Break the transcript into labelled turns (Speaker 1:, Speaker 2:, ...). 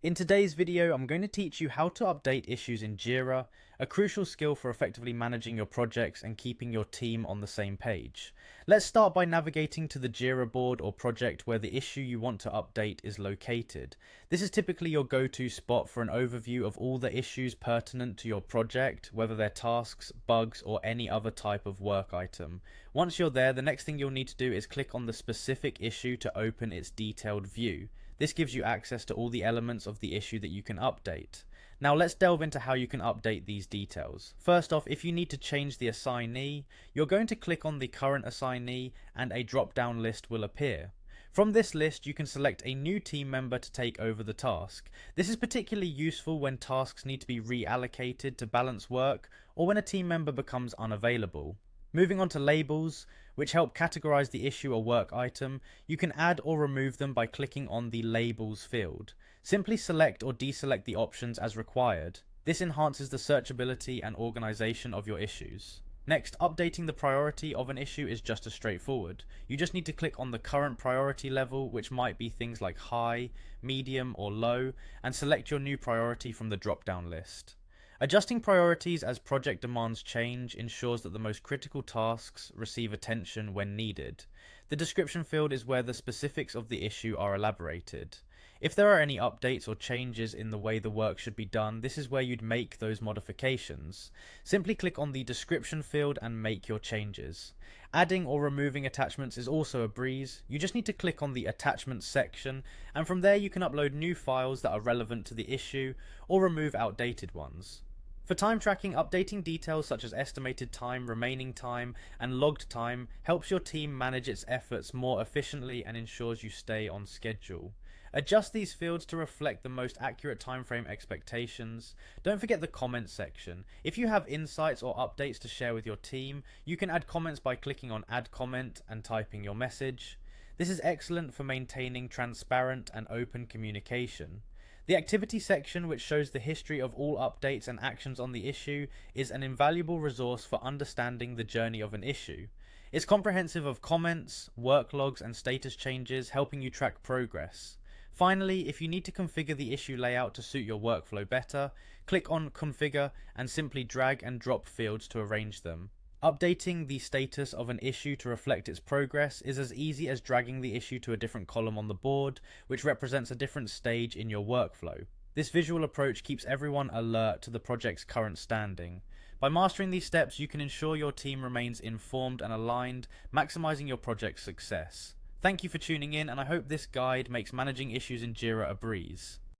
Speaker 1: In today's video, I'm going to teach you how to update issues in Jira, a crucial skill for effectively managing your projects and keeping your team on the same page. Let's start by navigating to the Jira board or project where the issue you want to update is located. This is typically your go-to spot for an overview of all the issues pertinent to your project, whether they're tasks, bugs, or any other type of work item. Once you're there, the next thing you'll need to do is click on the specific issue to open its detailed view. This gives you access to all the elements of the issue that you can update. Now let's delve into how you can update these details. First off, if you need to change the assignee, you're going to click on the current assignee and a drop-down list will appear. From this list, you can select a new team member to take over the task. This is particularly useful when tasks need to be reallocated to balance work or when a team member becomes unavailable. Moving on to labels, which help categorize the issue or work item, you can add or remove them by clicking on the Labels field. Simply select or deselect the options as required. This enhances the searchability and organization of your issues. Next, updating the priority of an issue is just as straightforward. You just need to click on the current priority level, which might be things like high, medium, or low, and select your new priority from the drop-down list. Adjusting priorities as project demands change ensures that the most critical tasks receive attention when needed. The description field is where the specifics of the issue are elaborated. If there are any updates or changes in the way the work should be done, this is where you'd make those modifications. Simply click on the description field and make your changes. Adding or removing attachments is also a breeze. You just need to click on the attachments section, and from there you can upload new files that are relevant to the issue or remove outdated ones. For time tracking, updating details such as estimated time, remaining time, and logged time helps your team manage its efforts more efficiently and ensures you stay on schedule. Adjust these fields to reflect the most accurate timeframe expectations. Don't forget the comments section. If you have insights or updates to share with your team, you can add comments by clicking on Add Comment and typing your message. This is excellent for maintaining transparent and open communication. The activity section, which shows the history of all updates and actions on the issue, is an invaluable resource for understanding the journey of an issue. It's comprehensive of comments, work logs, and status changes, helping you track progress. Finally, if you need to configure the issue layout to suit your workflow better, click on Configure and simply drag and drop fields to arrange them. Updating the status of an issue to reflect its progress is as easy as dragging the issue to a different column on the board, which represents a different stage in your workflow. This visual approach keeps everyone alert to the project's current standing. By mastering these steps, you can ensure your team remains informed and aligned, maximizing your project's success. Thank you for tuning in, and I hope this guide makes managing issues in Jira a breeze.